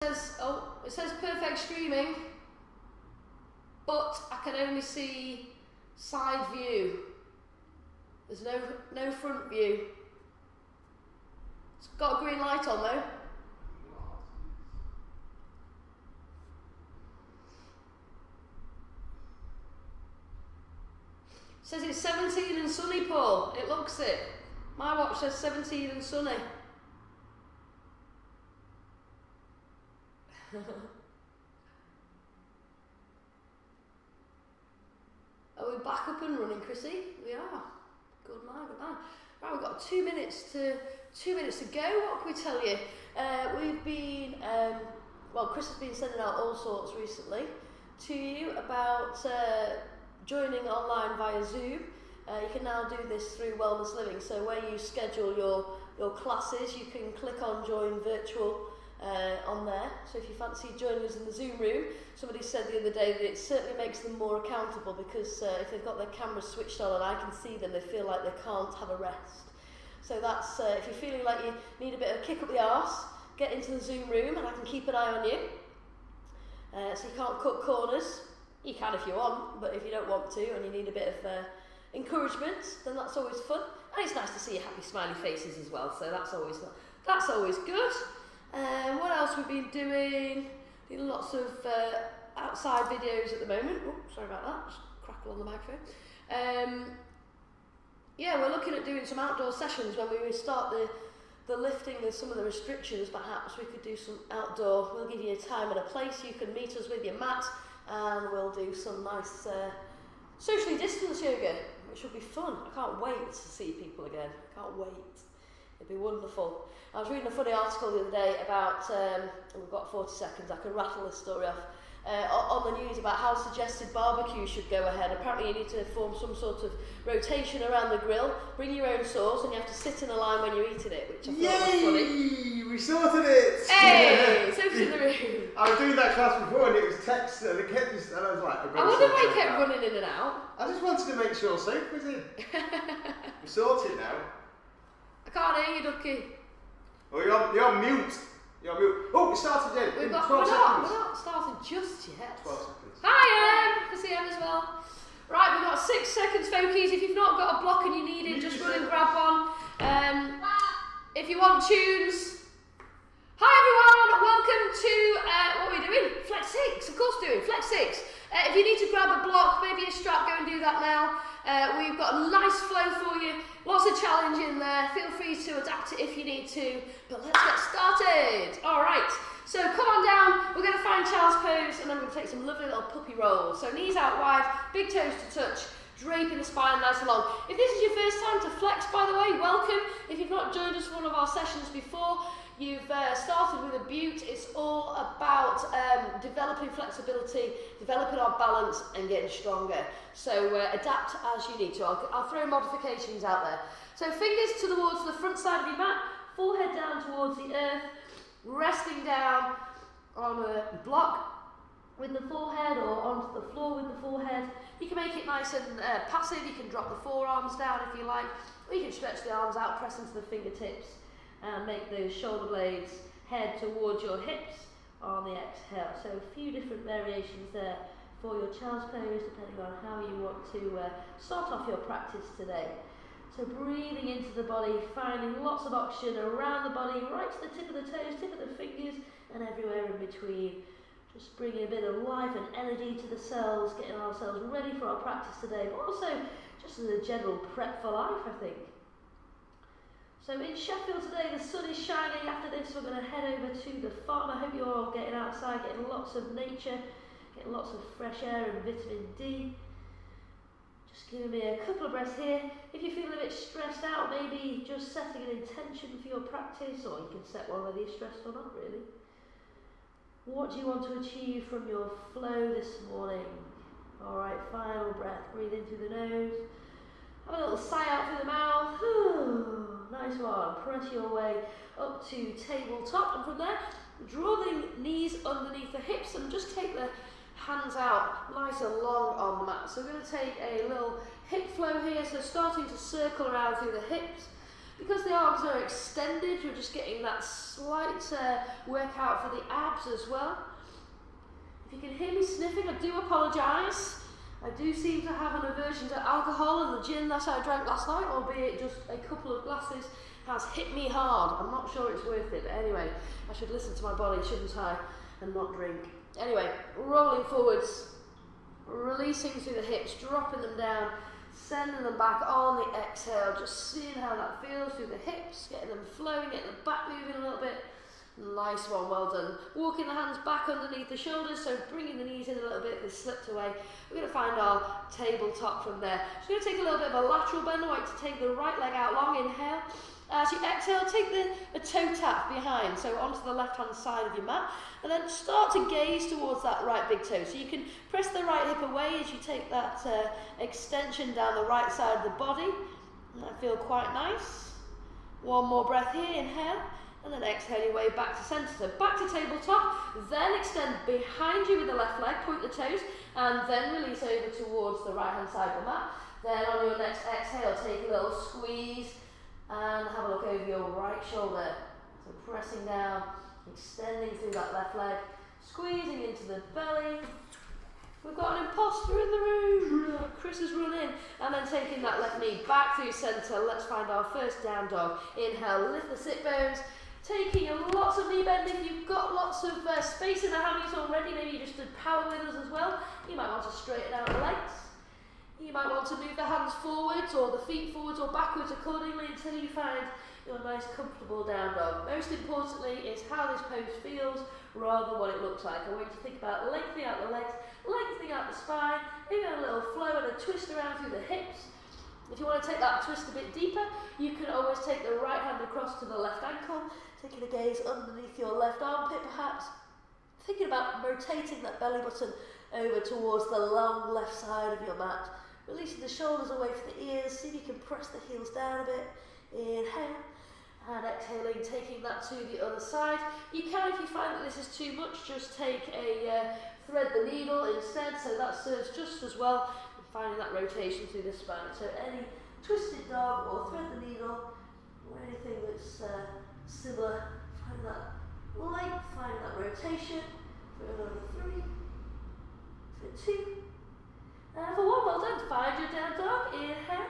It says perfect streaming, but I can only see side view. There's no front view. It's got a green light on though. It says it's 17 and sunny, Paul. It looks it. My watch says 17 and sunny. Are we back up and running, Chrissy? We are. Good man, good man. Right, we've got 2 minutes to go. What can we tell you? We've been well, Chris has been sending out all sorts recently to you about joining online via Zoom. You can now do this through Wellness Living. So where you schedule your classes, you can click on Join Virtual on there. So if you fancy joining us in the Zoom room, somebody said the other day that it certainly makes them more accountable, because if they've got their cameras switched on and I can see them, they feel like they can't have a rest. So that's if you're feeling like you need a bit of a kick up the arse, get into the Zoom room and I can keep an eye on you. So you can't cut corners. You can if you want, but if you don't want to and you need a bit of encouragement, then that's always fun. And it's nice to see your happy smiley faces as well, so that's always good. What else we've been doing? Doing lots of outside videos at the moment. Oh, sorry about that, just crackle on the microphone. Yeah, we're looking at doing some outdoor sessions when we start the lifting of some of the restrictions. Perhaps we could do some outdoor. We'll give you a time and a place. You can meet us with your mat and we'll do some nice socially distanced yoga, which will be fun. I can't wait to see people again. I can't wait. It'd be wonderful. I was reading a funny article the other day about, we've got 40 seconds, I can rattle this story off, on the news about how suggested barbecue should go ahead. Apparently you need to form some sort of rotation around the grill, bring your own sauce, and you have to sit in a line when you're eating it, which I thought was funny. Yay! We sorted it! Hey! Sophie's in the room. I was doing that class before and it was text and it kept just, and I was like, I wonder why it kept running in and out. I just wanted to make sure Sophie was in. We're sorted now. I can't hear you, Ducky. Oh, you're on mute. You're on mute. Oh, we started then. We're 12 seconds. not started just yet. 12 seconds. Hi, Em. Can see Em as well. Right, we've got 6 seconds, folkies. If you've not got a block and you need it, just run and grab one. If you want tunes. Hi, everyone. Welcome to, what are we doing? Flex 6. Of course doing. Flex 6. If you need to grab a block, maybe a strap, go and do that now. We've got a nice flow for you. Lots of challenge in there. Feel free to adapt it if you need to. But let's get started. All right. So come on down. We're going to find child's pose and then we're going to take some lovely little puppy rolls. So knees out wide, big toes to touch, draping the spine nice and long. If this is your first time to flex, by the way, welcome. If you've not joined us for one of our sessions before, you've started with a butte. It's all about developing flexibility, developing our balance and getting stronger. So adapt as you need to. I'll throw modifications out there. So fingers towards the front side of your mat, forehead down towards the earth, resting down on a block with the forehead or onto the floor with the forehead. You can make it nice and passive. You can drop the forearms down if you like, or you can stretch the arms out, press into the fingertips and make those shoulder blades head towards your hips on the exhale. So a few different variations there for your child's pose, depending on how you want to start off your practice today. So breathing into the body, finding lots of oxygen around the body, right to the tip of the toes, tip of the fingers, and everywhere in between. Just bringing a bit of life and energy to the cells, getting ourselves ready for our practice today, but also just as a general prep for life, I think. So in Sheffield today, the sun is shining. After this, we're going to head over to the farm. I hope you're all getting outside, getting lots of nature, getting lots of fresh air and vitamin D. Just giving me a couple of breaths here. If you're feeling a bit stressed out, maybe just setting an intention for your practice, or you can set one whether you're stressed or not, really. What do you want to achieve from your flow this morning? All right, final breath. Breathe in through the nose. Have a little sigh out through the mouth. Nice one. Press your way up to tabletop, and from there, draw the knees underneath the hips and just take the hands out nice and long on the mat. So we're going to take a little hip flow here, so starting to circle around through the hips, Because the arms are extended, you're just getting that slight workout for the abs as well. If you can hear me sniffing, I do apologise. I do seem to have an aversion to alcohol, and the gin that I drank last night, albeit just a couple of glasses, has hit me hard. I'm not sure it's worth it, but anyway, I should listen to my body, shouldn't I, and not drink. Anyway, rolling forwards, releasing through the hips, dropping them down, sending them back on the exhale, just seeing how that feels through the hips, getting them flowing, getting the back moving a little bit. Nice one, well done. Walking the hands back underneath the shoulders, so bringing the knees in a little bit if they slipped away. We're going to find our tabletop from there. So we're going to take a little bit of a lateral bend, I want you to take the right leg out long, inhale. As you exhale, take a toe tap behind, so onto the left-hand side of your mat, and then start to gaze towards that right big toe. So you can press the right hip away as you take that extension down the right side of the body, and that feels quite nice. One more breath here, inhale, and then exhale your way back to centre. So back to tabletop, then extend behind you with the left leg, point the toes, and then release over towards the right-hand side of the mat. Then on your next exhale, take a little squeeze, and have a look over your right shoulder. So pressing down, extending through that left leg, squeezing into the belly. We've got an imposter in the room. Chris has run in. And then taking that left knee back through centre. Let's find our first down dog. Inhale, lift the sit bones. Taking lots of knee bend. If you've got lots of space in the hammies already, maybe you just did power with us as well, you might want to straighten out the legs. You might want to move the hands forwards or the feet forwards or backwards accordingly until you find your nice comfortable down dog. Most importantly is how this pose feels rather than what it looks like. I want you to think about lengthening out the legs, lengthening out the spine, maybe a little flow and a twist around through the hips. If you want to take that twist a bit deeper, you can always take the right hand across to the left ankle, taking the gaze underneath your left armpit perhaps, thinking about rotating that belly button over towards the long left side of your mat. Releasing the shoulders away from the ears, see if you can press the heels down a bit. Inhale, and exhaling, taking that to the other side. You can, if you find that this is too much, just take a thread the needle instead, so that serves just as well. And finding that rotation through the spine. So any twisted dog or thread the needle, or anything that's similar, find that length, find that rotation. For another 3, for 2, and for 1, well done. Find your down dog. Inhale,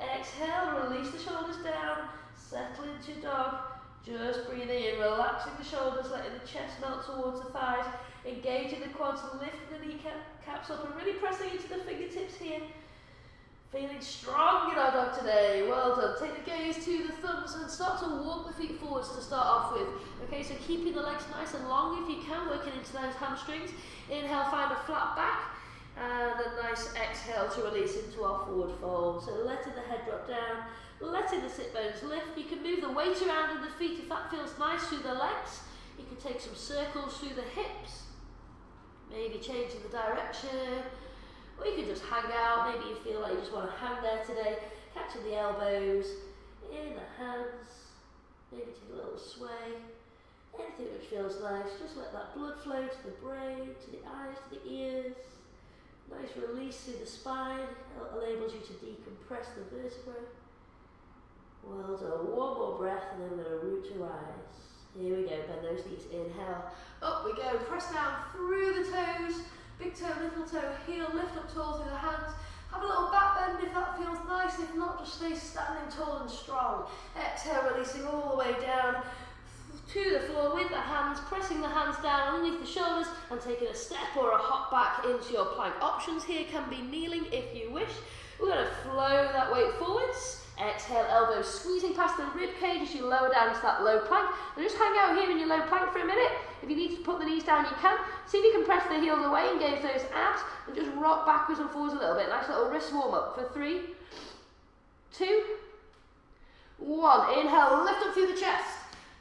exhale, release the shoulders down, settle into dog. Just breathing in, relaxing the shoulders, letting the chest melt towards the thighs, engaging the quads, lifting the kneecaps up, and really pressing into the fingertips here. Feeling strong in our dog today. Well done. Take the gaze to the thumbs and start to walk the feet forwards to start off with. Okay, so keeping the legs nice and long if you can, working into those hamstrings. Inhale, find a flat back. And a nice exhale to release into our forward fold. So letting the head drop down, letting the sit bones lift. You can move the weight around in the feet if that feels nice through the legs. You can take some circles through the hips, maybe changing the direction, or you can just hang out. Maybe you feel like you just want to hang there today, catching the elbows in the hands, maybe take a little sway. Anything which feels nice, just let that blood flow to the brain, to the eyes, to the ears. Nice release through the spine, enables you to decompress the vertebrae. Well done, one more breath and then we're going to root to rise. Here we go, bend those knees, inhale, up we go, press down through the toes, big toe, little toe, heel, lift up tall through the hands. Have a little back bend if that feels nice, if not just stay standing tall and strong. Exhale, releasing all the way down to the floor with the hands, pressing the hands down underneath the shoulders and taking a step or a hop back into your plank. Options here can be kneeling if you wish. We're going to flow that weight forwards. Exhale, elbows squeezing past the rib cage as you lower down to that low plank. And just hang out here in your low plank for a minute. If you need to put the knees down, you can. See if you can press the heels away, engage those abs, and just rock backwards and forwards a little bit. Nice little wrist warm up for 3, 2, 1. Inhale, lift up through the chest.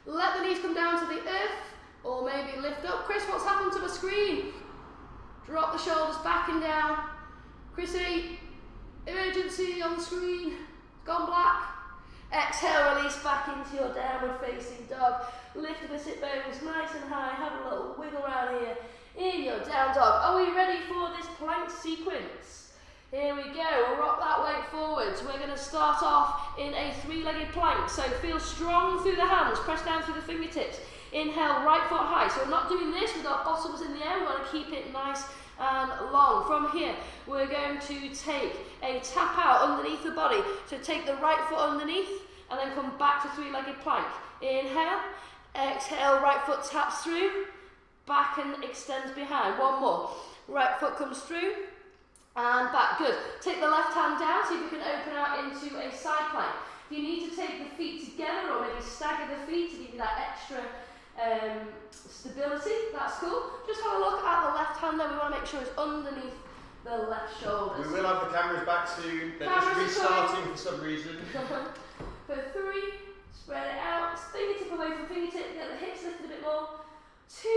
Let the knees come down to the earth, or maybe lift up. Chris, what's happened to the screen? Drop the shoulders back and down. Chrissy, emergency on the screen. It's gone black. Exhale, release back into your downward facing dog. Lift the sit bones nice and high. Have a little wiggle around here in your down dog. Are we ready for this plank sequence? Here we go, we'll rock that weight forward. So we're going to start off in a three-legged plank. So feel strong through the hands, press down through the fingertips. Inhale, right foot high. So we're not doing this with our bottoms in the air, we want to keep it nice and long. From here, we're going to take a tap out underneath the body. So take the right foot underneath and then come back to three-legged plank. Inhale, exhale, right foot taps through, back and extends behind. One more. Right foot comes through and back. Good. Take the left hand down, see if you can open out into a side plank. If you need to take the feet together or maybe stagger the feet to give you that extra stability, that's cool. Just have a look at the left hand there. We want to make sure it's underneath the left shoulders. We will have the cameras back soon. They're just restarting for some reason. For 3, spread it out, fingertip away from fingertip, get the hips lifted a bit more. 2,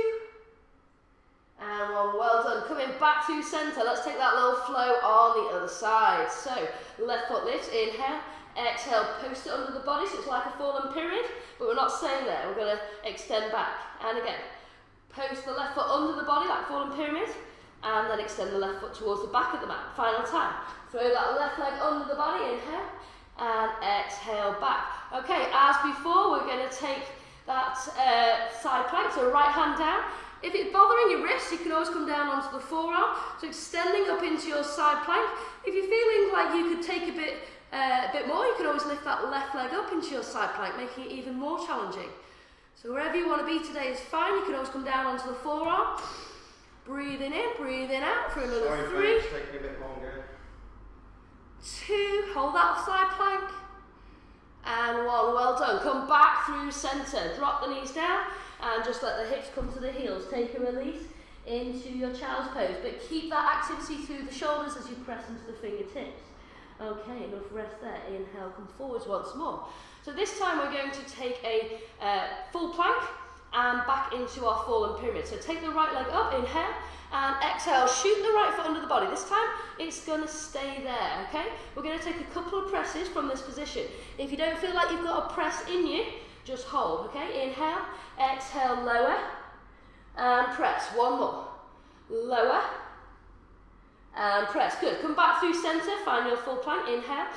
and 1, well done. Coming back to centre, let's take that little flow on the other side. So, left foot lifts, inhale, exhale, post it under the body, so it's like a fallen pyramid, but we're not staying there, we're going to extend back. And again, post the left foot under the body, like fallen pyramid, and then extend the left foot towards the back of the mat. Final time. Throw that left leg under the body, inhale, and exhale back. Okay, as before, we're going to take that side plank, so right hand down. If it's bothering your wrist, you can always come down onto the forearm, so extending up into your side plank. If you're feeling like you could take a bit more, you can always lift that left leg up into your side plank, making it even more challenging. So wherever you want to be today is fine. You can always come down onto the forearm. Breathing in, breathing out for another 3. It's taking a bit longer. 2, hold that side plank. And 1, well done. Come back through centre. Drop the knees down and just let the hips come to the heels. Take a release into your child's pose, but keep that activity through the shoulders as you press into the fingertips. Okay, enough rest there. Inhale, come forwards once more. So this time we're going to take a full plank and back into our fallen pyramid. So take the right leg up, inhale, and exhale, shoot the right foot under the body. This time it's going to stay there, okay? We're going to take a couple of presses from this position. If you don't feel like you've got a press in you, just hold, okay? Inhale, exhale, lower, and press. 1 more. Lower, and press. Good. Come back through centre, find your full plank. Inhale,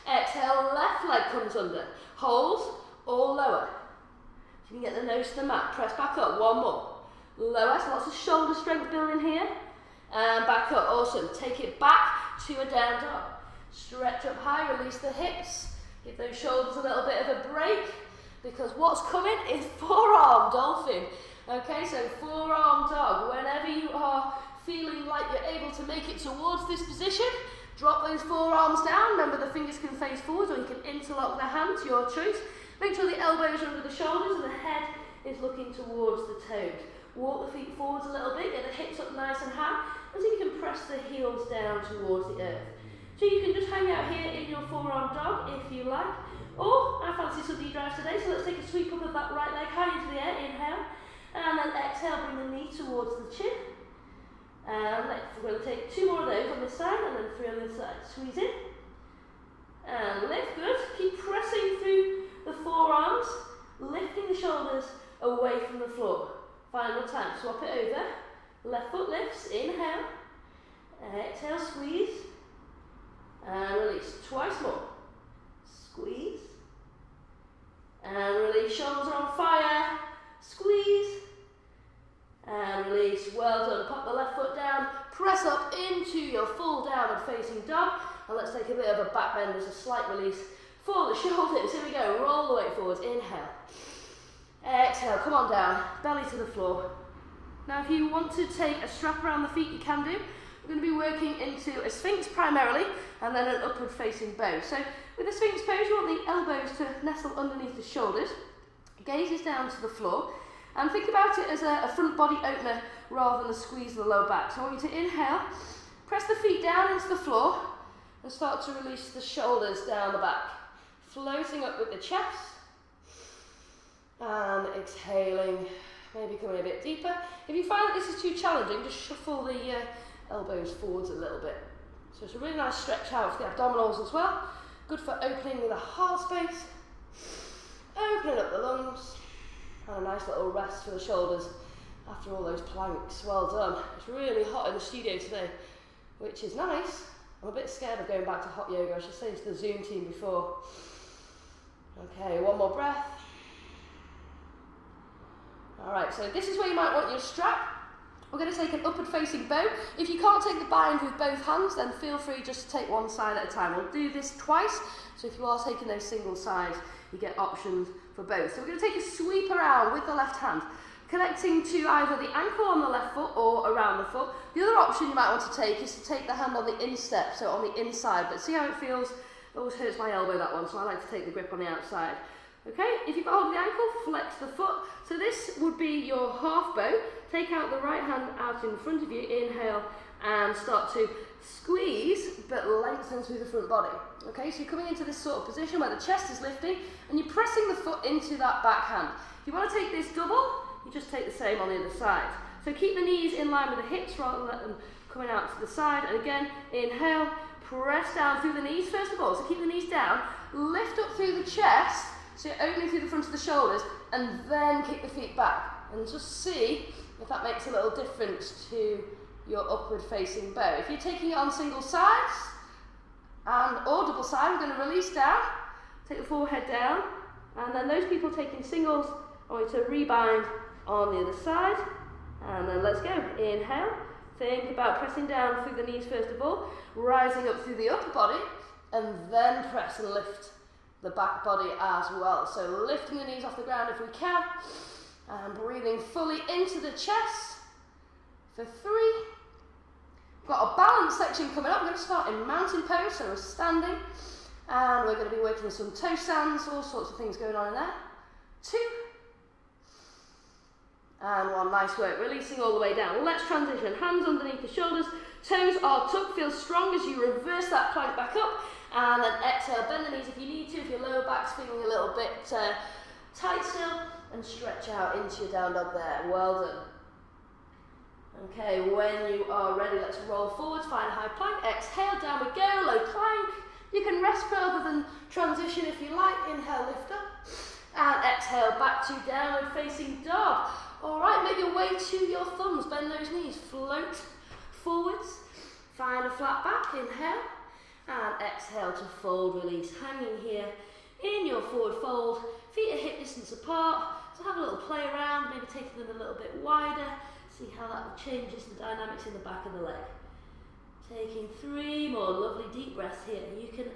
exhale, left leg comes under. Hold or lower. So you can get the nose to the mat. Press back up. 1 more. Lower, so lots of shoulder strength building here. And back up. Awesome. Take it back to a down dog. Stretch up high, release the hips. Give those shoulders a little bit of a break, because what's coming is forearm dolphin. Okay, so forearm dog. Whenever you are feeling like you're able to make it towards this position, drop those forearms down. Remember, the fingers can face forward, or you can interlock the hands, your choice. Make sure the elbows are under the shoulders and the head is looking towards the toes. Walk the feet forwards a little bit, get the hips up nice and high, and so you can press the heels down towards the earth. So you can just hang out here in your forearm dog if you like, or I fancy some knee drives today, so let's take a sweep up of that right leg high into the air, inhale, and then exhale, bring the knee towards the chin. And we're going to take 2 more of those on this side, and then 3 on this side. Squeeze in, and lift, good. Keep pressing through the forearms, lifting the shoulders away from the floor. Final time, swap it over. Left foot lifts, inhale, exhale, squeeze, and release. Twice more. Squeeze, and release. Shoulders are on fire. Squeeze, and release. Well done. Pop the left foot down, press up into your full downward facing dog, and let's take a bit of a back bend as a slight release for the shoulders. Here we go. Roll the weight forwards. Inhale, exhale, come on down, belly to the floor. Now if you want to take a strap around the feet, you can do. We're going to be working into a sphinx primarily, and then an upward facing bow. So with the sphinx pose, you want the elbows to nestle underneath the shoulders, gazes down to the floor, and think about it as a front body opener rather than a squeeze of the lower back. So I want you to inhale, press the feet down into the floor, and start to release the shoulders down the back, floating up with the chest, and exhaling, maybe coming a bit deeper. If you find that this is too challenging, just shuffle the elbows forwards a little bit. So it's a really nice stretch out for the abdominals as well. Good for opening the heart space, opening up the lungs, and a nice little rest for the shoulders after all those planks. Well done. It's really hot in the studio today, which is nice. I'm a bit scared of going back to hot yoga. I should say to the Zoom team before. Okay, one more breath. Alright, so this is where you might want your strap. We're going to take an upward facing bow. If you can't take the bind with both hands, then feel free just to take one side at a time. We'll do this twice, so if you are taking those single sides, you get options for both. So we're going to take a sweep around with the left hand, connecting to either the ankle on the left foot or around the foot. The other option you might want to take is to take the hand on the instep, so on the inside, but see how it feels? It always hurts my elbow, that one, so I like to take the grip on the outside. Okay, if you've got hold of the ankle, flex the foot. So this would be your half bow. Take out the right hand out in front of you, inhale, and start to squeeze, but lengthen through the front body. Okay, so you're coming into this sort of position where the chest is lifting, and you're pressing the foot into that back hand. If you want to take this double, you just take the same on the other side. So keep the knees in line with the hips rather than let them coming out to the side. And again, inhale, press down through the knees first of all. So keep the knees down, lift up through the chest, so you're opening through the front of the shoulders, and then kick the feet back. And just see if that makes a little difference to your upward facing bow. If you're taking it on single sides and or double side, we're going to release down, take the forehead down, and then those people taking singles, I want you to rebind on the other side, and then let's go. Inhale, think about pressing down through the knees first of all, rising up through the upper body, and then press and lift the back body as well. So lifting the knees off the ground if we can, and breathing fully into the chest for 3. Got a balance section coming up. We're going to start in mountain pose, so we're standing, and we're going to be working some toe stands, all sorts of things going on in there. 2, and 1. Nice work, releasing all the way down. Let's transition, hands underneath the shoulders, toes are tucked, feel strong as you reverse that plank back up, and then exhale, bend the knees if you need to, if your lower back's feeling a little bit tight still, and stretch out into your down dog there. Well done. Okay, when you are ready, let's roll forwards, find a high plank, exhale, down we go, low plank. You can rest rather than transition if you like. Inhale, lift up, and exhale, back to downward facing dog. Alright, make your way to your thumbs, bend those knees, float forwards, find a flat back, inhale, and exhale to fold, release, hanging here in your forward fold, feet are hip distance apart, so have a little play around, maybe taking them a little bit wider, see how that changes the dynamics in the back of the leg. Taking 3 more lovely deep breaths here. You can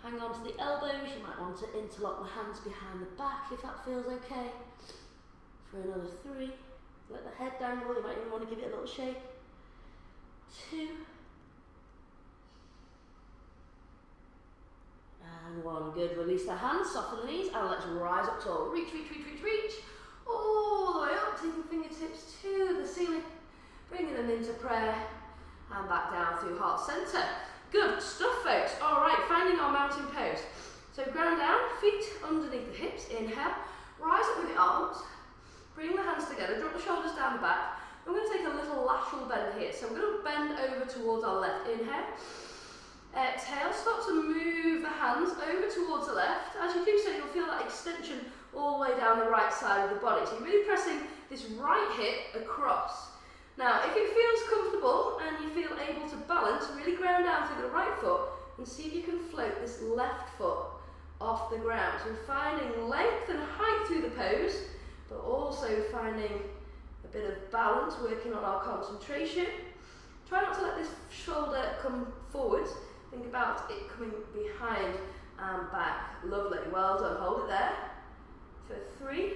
hang on to the elbows, you might want to interlock the hands behind the back if that feels okay. For another 3, let the head dangle, you might even want to give it a little shake. 2, and 1, good. Release the hands, soften the knees, and let's rise up tall. Reach, reach, reach, reach, reach. All the way up, taking fingertips to the ceiling, bringing them into prayer, and back down through heart center. Good stuff, folks. All right, finding our mountain pose. So ground down, feet underneath the hips, inhale, rise up with the arms, bring the hands together, drop the shoulders down the back. We're going to take a little lateral bend here, so we're going to bend over towards our left. Inhale, exhale, start to move the hands over towards the left. As you do so, you'll feel that extension all the way down the right side of the body. So you're really pressing this right hip across. Now, if it feels comfortable and you feel able to balance, really ground down through the right foot and see if you can float this left foot off the ground. So finding length and height through the pose, but also finding a bit of balance, working on our concentration. Try not to let this shoulder come forwards. Think about it coming behind and back. Lovely, well done. Hold it there for 3,